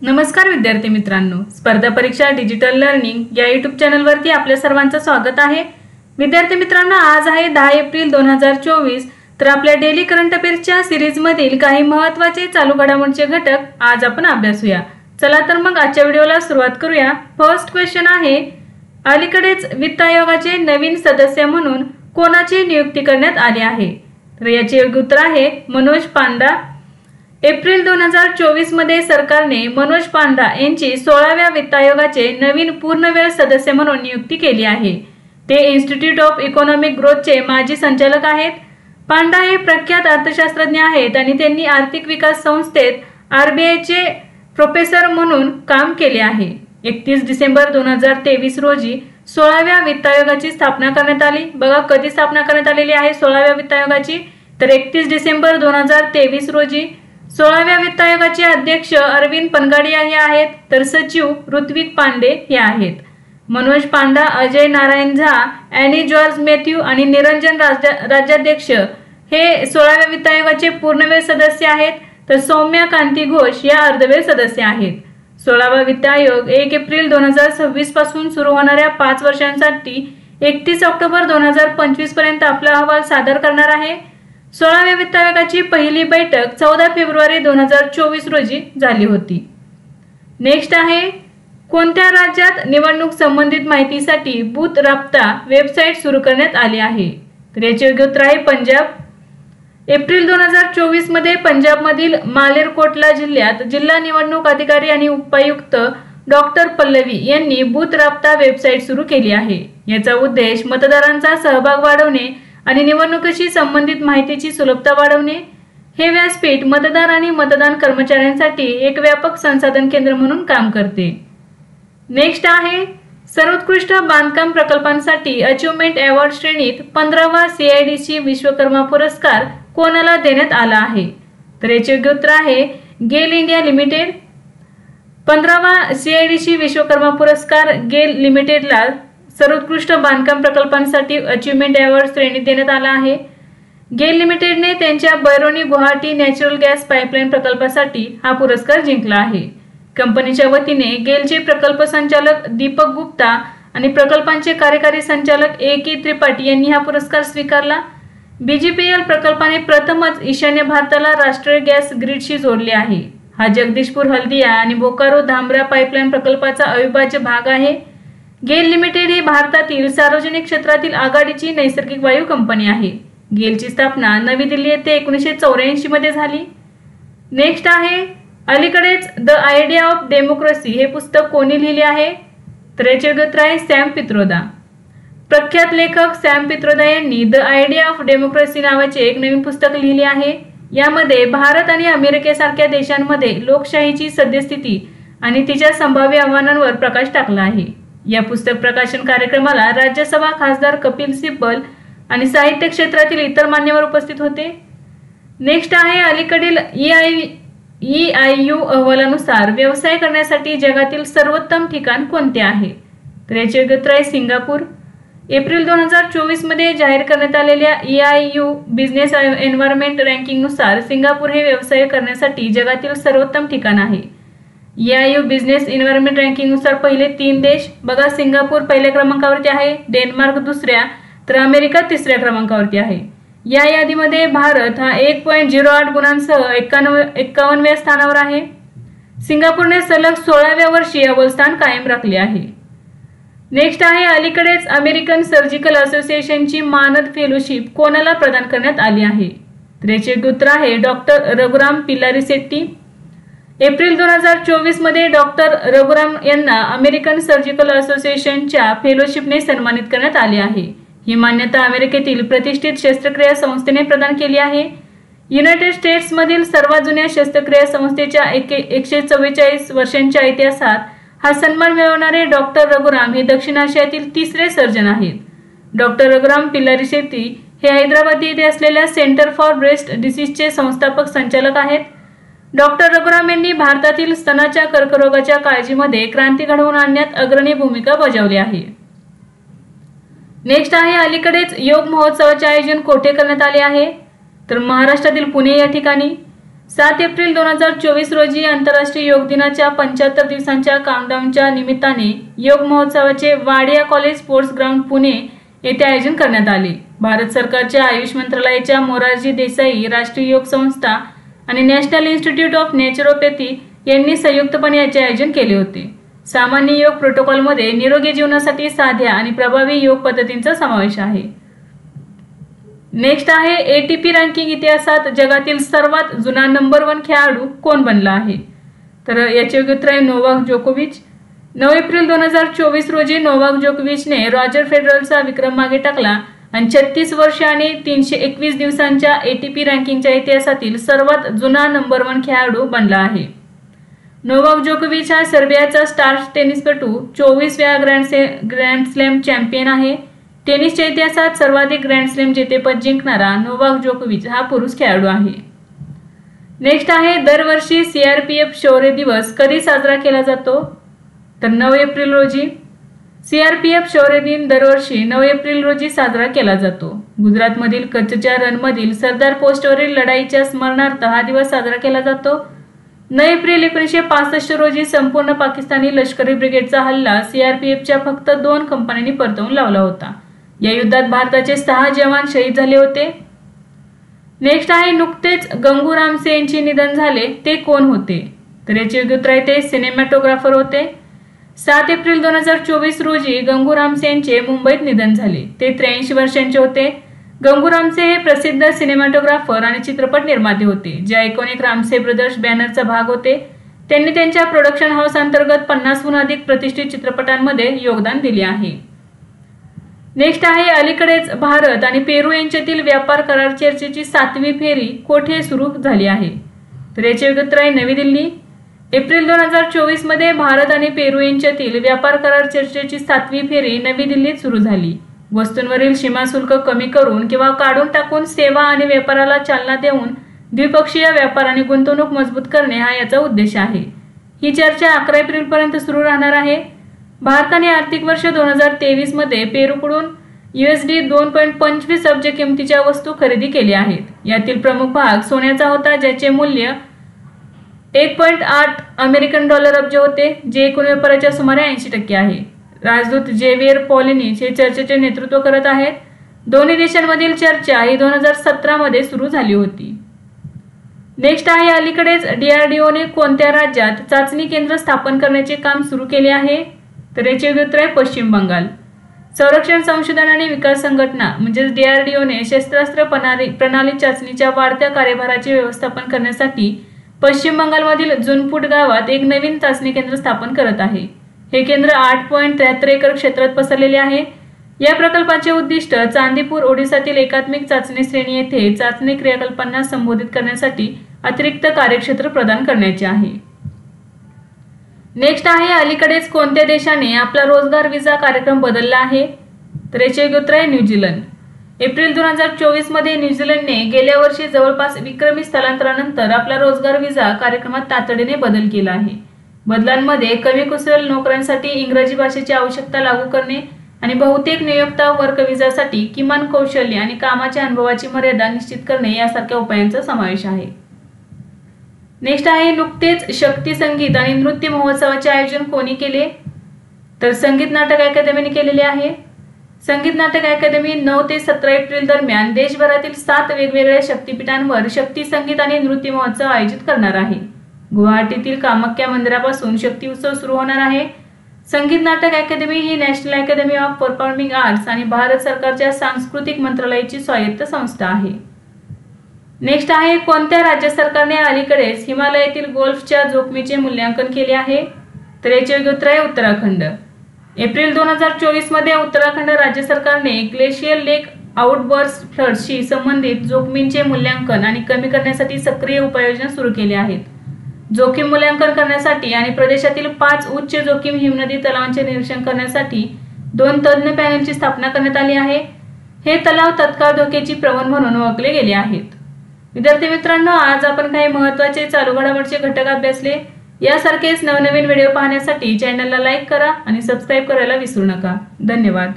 नमस्कार विद्यार्थी मित्रांनो, स्पर्धा परीक्षा डिजिटल लर्निंग या यूट्यूब चॅनलवरती आपल्या सर्वांचं स्वागत आहे। विद्यार्थी मित्रांनो, आज आहे 10 एप्रिल 2024। तर आपल्या डेली करंट अफेअर्सच्या सीरीज मधील काही महत्त्वाचे चालू घडामोडींचे घटक आज आपण अभ्यासूया। चला तर मग आजच्या व्हिडिओला सुरुवात करूया। फर्स्ट क्वेश्चन आहे, अलीकडेच वित्त आयोगाचे नवीन सदस्य म्हणून कोणाची नियुक्ती करण्यात आली आहे? तर याचे योग्य उत्तर आहे मनोज पांडा। एप्रिल 2024 मध्ये सरकारने मनोज पांडा यांची 16व्या वित्त आयोगाचे नवीन पूर्णवेळ सदस्य म्हणून नियुक्ती केली आहे। ते इन्स्टिट्यूट ऑफ इकॉनॉमिक ग्रोथचे माजी संचालक आहेत। पांडा हे प्रख्यात अर्थशास्त्रज्ञ आहेत आणि त्यांनी आर्थिक विकास संस्थेत आरबीआयचे प्रोफेसर म्हणून काम केले आहे। 31 डिसेंबर 2023 रोजी 16व्या वित्त आयोगाची स्थापना करण्यात आली। बघा कधी स्थापना करण्यात आलेली आहे 16व्या वित्त आयोगाची, तर 31 डिसेंबर 2023 रोजी। 16व्या वित्त आयोगाचे अध्यक्ष अरविंद पनगाडिया हे आहेत, तर सचिव ऋत्विक पांडे हे आहेत। Manoj Panda, Ajay Narayan Jha, any George Matthew आणि निरंजन राज्याध्यक्ष हे 16व्या वित्त आयोगाचे पूर्णवेळ सदस्य आहेत, तर सौम्या कांती घोष या अर्धवेळ सदस्य आहेत। 16वा वित्त आयोग 1 एप्रिल 2026 पासून सुरू होणाऱ्या 5 वर्षांसाठी 31 ऑक्टोबर 2025 पर्यंत आपला अहवाल सादर करणार आहे। 16व्या वित्त आयोगाची पहिली बैठक 14 फेब्रुवारी 2024 रोजी झाली होती। नेक्स्ट आहे, कोणत्या राज्यात निवडणूक संबंधित माहितीसाठी बूथ राबता वेबसाईट सुरू करण्यात आली आहे? तर याचे योग्य उत्तर आहे पंजाब। एप्रिल 2024 मध्ये पंजाबमधील मालेरकोटला जिल्ह्यात जिल्हा निवडणूक अधिकारी आणि उपायुक्त डॉक्टर पल्लवी यांनी बूथ राबता वेबसाईट सुरू केली आहे। याचा उद्देश मतदारांचा सहभाग वाढवणे आणि निवडणुकीशी संबंधित माहितीची सुलभता वाढवणे। हे व्यासपीठ मतदार आणि मतदान कर्मचाऱ्यांसाठी एक व्यापक संसाधन केंद्र म्हणून काम करते। नेक्स्ट आहे, सर्वोत्कृष्ट बांधकाम प्रकल्पांसाठी अचीवमेंट अवॉर्ड श्रेणीत 15वा CIDC विश्वकर्मा पुरस्कार कोणाला देण्यात आला आहे? तर याचे योग्य उत्तर आहे गेल इंडिया लिमिटेड। 15वा CIDC विश्वकर्मा पुरस्कार गेल लिमिटेडला सर्वोत्कृष्ट बांधकाम प्रकल्पांसाठी अचीवमेंट अवॉर्ड श्रेणीत देण्यात आला आहे। गेल लिमिटेडने त्यांच्या Barauni Guwahati natural gas pipeline प्रकल्पासाठी हा पुरस्कार जिंकला आहे। कंपनीच्या वतीने गेलचे प्रकल्प संचालक दीपक गुप्ता आणि प्रकल्पांचे कार्यकारी संचालक AK त्रिपाठी यांनी हा पुरस्कार स्वीकारला। BGPL प्रकल्पाने प्रथमच ईशान्य भारताला राष्ट्रीय गॅस ग्रिडशी जोडले आहे। हा जगदीशपूर हल्दिया आणि बोकारो धामरा पाईपलाईन प्रकल्पाचा अविभाज्य भाग आहे। गेल लिमिटेड ही भारतातील सार्वजनिक क्षेत्रातील आघाडीची नैसर्गिक वायू कंपनी आहे। गेलची स्थापना नवी दिल्ली येथे 1984 मध्ये झाली। नेक्स्ट आहे, अलीकडेच द आयडिया ऑफ डेमोक्रेसी हे पुस्तक कोणी लिहिले आहे? तर याचे योग्य उत्तर आहे सॅम पित्रोदा। प्रख्यात लेखक सॅम पित्रोदा यांनी द आयडिया ऑफ डेमोक्रेसी नावाचे एक नवीन पुस्तक लिहिले आहे। यामध्ये भारत आणि अमेरिकेसारख्या देशांमध्ये लोकशाहीची सद्यस्थिती आणि तिच्या संभाव्य आव्हानांवर प्रकाश टाकला आहे। या पुस्तक प्रकाशन कार्यक्रमाला राज्यसभा खासदार कपिल सिब्बल आणि साहित्य क्षेत्रातील इतर मान्यवर उपस्थित होते। नेक्स्ट आहे, अलीकडील EIU अहवालानुसार व्यवसाय करण्यासाठी जगातील सर्वोत्तम ठिकाण कोणते आहे? तर याचे योग्य उत्तर आहे सिंगापूर। एप्रिल 2024 मध्ये जाहीर करण्यात आलेल्या EIU बिझनेस एन्व्हायरमेंट रँकिंगनुसार सिंगापूर हे व्यवसाय करण्यासाठी जगातील सर्वोत्तम ठिकाण आहे। EIU बिझनेस एन्व्हायरमेंट रँकिंगनुसार पहिले 3 देश बघा, सिंगापूर पहिल्या क्रमांकावरती आहे, डेन्मार्क दुसऱ्या, तर अमेरिका तिसऱ्या क्रमांकावरती आहे। या यादीमध्ये भारत हा 1.08 गुणांसह 51व्या स्थानावर आहे। सिंगापूरने सलग 16व्या वर्षी अव्वल स्थान कायम राखले आहे। नेक्स्ट आहे, अलीकडेच अमेरिकन सर्जिकल असोसिएशनची मानद फेलोशिप कोणाला प्रदान करण्यात आली आहे? तर याचे उत्तर आहे डॉक्टर रघुराम पिल्लारीसेट्टी। एप्रिल 2024 मध्ये डॉक्टर रघुराम यांना अमेरिकन सर्जिकल असोसिएशनच्या फेलोशिपने सन्मानित करण्यात आले आहे। ही मान्यता अमेरिकेतील प्रतिष्ठित शस्त्रक्रिया संस्थेने प्रदान केली आहे। युनायटेड स्टेट्समधील सर्वात जुन्या शस्त्रक्रिया संस्थेच्या 144 वर्षांच्या इतिहासात हा सन्मान मिळवणारे डॉक्टर रघुराम हे दक्षिण आशियातील तिसरे सर्जन आहेत। डॉक्टर रघुराम पिल्लारीसेट्टी हे हैदराबाद येथे असलेल्या सेंटर फॉर ब्रेस्ट डिसीजचे संस्थापक संचालक आहेत। डॉक्टर रघुराम यांनी भारतातील स्तनाच्या कर्करोगाच्या काळजीमध्ये क्रांती घडवून आणण्यात अग्रणी भूमिका बजावली आहे। नेक्स्ट आहे, अलीकडेच योग महोत्सवाचे आयोजन कोठे करण्यात आले आहे? तर महाराष्ट्रातील पुणे या ठिकाणी। 7 एप्रिल 2024 रोजी आंतरराष्ट्रीय योग दिनाच्या 75 दिवसांच्या काउंटडाऊनच्या निमित्ताने योग महोत्सवाचे Wadia college sports ground Pune येथे आयोजन करण्यात आले। भारत सरकारच्या आयुष मंत्रालयाच्या मोरारजी देसाई राष्ट्रीय योग संस्था आणि नॅशनल इन्स्टिट्यूट ऑफ नॅचरोपॅथी यांनी संयुक्तपणे याचे आयोजन केले होते। सामान्य योग प्रोटोकॉलमध्ये निरोगी जीवनासाठी साध्या आणि प्रभावी योग पद्धतींचा समावेश आहे। नेक्स्ट आहे एटीपी रँकिंग इतिहासात जगातील सर्वात जुना नंबर 1 खेळाडू कोण बनला आहे? तर याचे उत्तर आहे नोवाक जोकोविच। 9 एप्रिल 2024 रोजी नोवाक जोकोविचने रॉजर फेडररचा विक्रम मागे टाकला आणि 36 वर्ष आणि 321 दिवसांच्या एटीपी रँकिंगच्या इतिहासातील सर्वात जुना नंबर 1 खेळाडू बनला आहे। नोवाक जोकोविच हा सर्बियाचा स्टार टेनिसपटू 24 वेळा ग्रँड स्लॅम चॅम्पियन आहे। टेनिसच्या इतिहासात सर्वाधिक ग्रँड स्लॅम जेतेपद जिंकणारा नोवाक जोकोविच हा पुरुष खेळाडू आहे। नेक्स्ट आहे दरवर्षी सीआरपीएफ शौर्य दिवस कधी साजरा केला जातो? तर 9 एप्रिल रोजी। सीआरपीएफ शौर्य दिन दरवर्षी 9 एप्रिल रोजी साजरा केला जातो। गुजरातमधील कच्छच्या रणमधील सरदार पोस्टवरील लढाईच्या स्मरणार्थ हा दिवस साजरा केला जातो। 9 एप्रिल 1965 रोजी संपूर्ण पाकिस्तानी लष्करी ब्रिगेडचा हल्ला सीआरपीएफच्या फक्त 2 कंपन्यांनी परतवून लावला होता। या युद्धात भारताचे 6 जवान शहीद झाले होते। नेक्स्ट आहे नुकतेच गंगू रामसे यांचे निधन झाले ते कोण होते? तर याचे उत्तर आहे ते सिनेमॅटोग्राफर होते। 7 एप्रिल 2024 रोजी गंगू रामसे यांचे मुंबईत निधन झाले। ते 83 वर्षांचे होते। गंगू रामसे हे प्रसिद्ध सिनेमॅटोग्राफर आणि चित्रपट निर्माते होते, जे आयकॉनिक रामसे ब्रदर्स बॅनरचा भाग होते। त्यांनी त्यांच्या प्रोडक्शन हाऊस अंतर्गत 50हून अधिक प्रतिष्ठित चित्रपटांमध्ये योगदान दिले आहे। नेक्स्ट आहे अलीकडेच भारत आणि पेरू यांच्यातील व्यापार करार चर्चेची 7वी फेरी कोठे सुरू झाली आहे? तर याचे उत्तर आहे नवी दिल्ली। एप्रिल 2024 मध्ये भारत आणि पेरू यांच्यातील व्यापार करार चर्चेची 7वी फेरी नवी दिल्लीत सुरू झाली। वस्तूंवरील सीमा शुल्क कमी करून किंवा काढून टाकून सेवा आणि व्यापाराला चालना देऊन द्विपक्षीय व्यापार आणि गुंतवणूक मजबूत करणे हा याचा उद्देश आहे। ही चर्चा 11 एप्रिल पर्यंत सुरू राहणार आहे। भारताने आर्थिक वर्ष 2023 मध्ये पेरूकडून $2.25 अब्ज किमतीच्या वस्तू खरेदी केल्या आहेत। यातील प्रमुख भाग सोन्याचा होता, ज्याचे मूल्य $1.8 अमेरिकन अब्ज होते, जे एकूण व्यापाराच्या सुमारे 80% आहे। राजदूत जेवियर पॉलिनिच हे चर्चेचे नेतृत्व करत आहेत। दोन्ही देशांमधील चर्चा ही 2017 मध्ये सुरू झाली होती। नेक्स्ट आहे अलीकडेच DRDOने कोणत्या राज्यात चाचणी केंद्र स्थापन करण्याचे काम सुरू केले आहे? तर याचे उत्तर आहे पश्चिम बंगाल। संरक्षण संशोधन आणि विकास संघटना म्हणजे DRDOने शस्त्रास्त्र प्रणाली चाचणीच्या वाढत्या कार्यभाराचे व्यवस्थापन करण्यासाठी पश्चिम बंगालमधील जुनपूट गावात एक नवीन चाचणी केंद्र स्थापन करत आहे। हे केंद्र 8.73 एकर क्षेत्रात पसरलेले आहे। या प्रकल्पाचे उद्दिष्ट चांदीपूर ओडिसातील एकात्मिक चाचणी श्रेणी येथे चाचणी क्रियाकलापांना संबोधित करण्यासाठी अतिरिक्त कार्यक्षेत्र प्रदान करण्याचे आहे। नेक्स्ट आहे अलीकडेच कोणत्या देशाने आपला रोजगार व्हिसा कार्यक्रम बदलला आहे? तर याचे उत्तर आहे न्यूझीलंड। एप्रिल 2024 मध्ये न्यूझीलंडने गेल्या वर्षी जवळपास विक्रमी स्थलांतरानंतर आपला रोजगार व्हिसा कार्यक्रमात तातडीने बदल केला आहे। बदलांमध्ये कमी कुशल नोकऱ्यांसाठी इंग्रजी भाषेची आवश्यकता लागू करणे आणि बहुतेक नियोक्ता वर्क व्हिसासाठी किमान कौशल्य आणि कामाच्या अनुभवाची मर्यादा निश्चित करणे यासारख्या उपायांचा समावेश आहे। नेक्स्ट आहे नुकतेच शक्ती संगीत आणि नृत्य महोत्सवाचे आयोजन कोणी केले? तर संगीत नाटक अकादमीने केलेले आहे। संगीत नाटक अकादमी 9 ते 17 एप्रिल दरम्यान देशभरातील 7 वेगवेगळ्या शक्तिपीठांवर शक्ती संगीत आणि नृत्य महोत्सव आयोजित करणार आहे। गुवाहाटीतील कामाख्या मंदिरापासून शक्ती उत्सव सुरू होणार आहे। संगीत नाटक अकादमी ही national academy of performing arts आणि भारत सरकारच्या सांस्कृतिक मंत्रालयाची स्वायत्त संस्था आहे। नेक्स्ट आहे कोणत्या राज्य सरकारने अलीकडेच हिमालयातील गोल्फच्या जोखमीचे मूल्यांकन केले आहे? तर याचे उत्तर आहे उत्तराखंड। एप्रिल 2024 मध्ये उत्तराखंड राज्य सरकारने ग्लेशियल लेक आउटबर्स्ट फ्लड्सशी संबंधित जोखमींचे मूल्यांकन आणि कमी करण्यासाठी सक्रिय उपाययोजना सुरू केल्या आहेत। जोखीम मूल्यांकन करण्यासाठी आणि प्रदेशातील 5 उच्च जोखीम हिमनदी तलावांचे निरीक्षण करण्यासाठी 2 तज्ञ पॅनलची स्थापना करण्यात आली आहे। हे तलाव तत्काळ धोक्याची प्रवण म्हणून ओळखले गेले आहेत। विद्यार्थी मित्रांनो, आज आपण काही महत्त्वाचे चालू घडामोडीचे घटक अभ्यासले। यासारखेच नवनवीन व्हिडिओ पाहण्यासाठी चॅनलला लाईक करा आणि सबस्क्राइब करायला विसरू नका। धन्यवाद।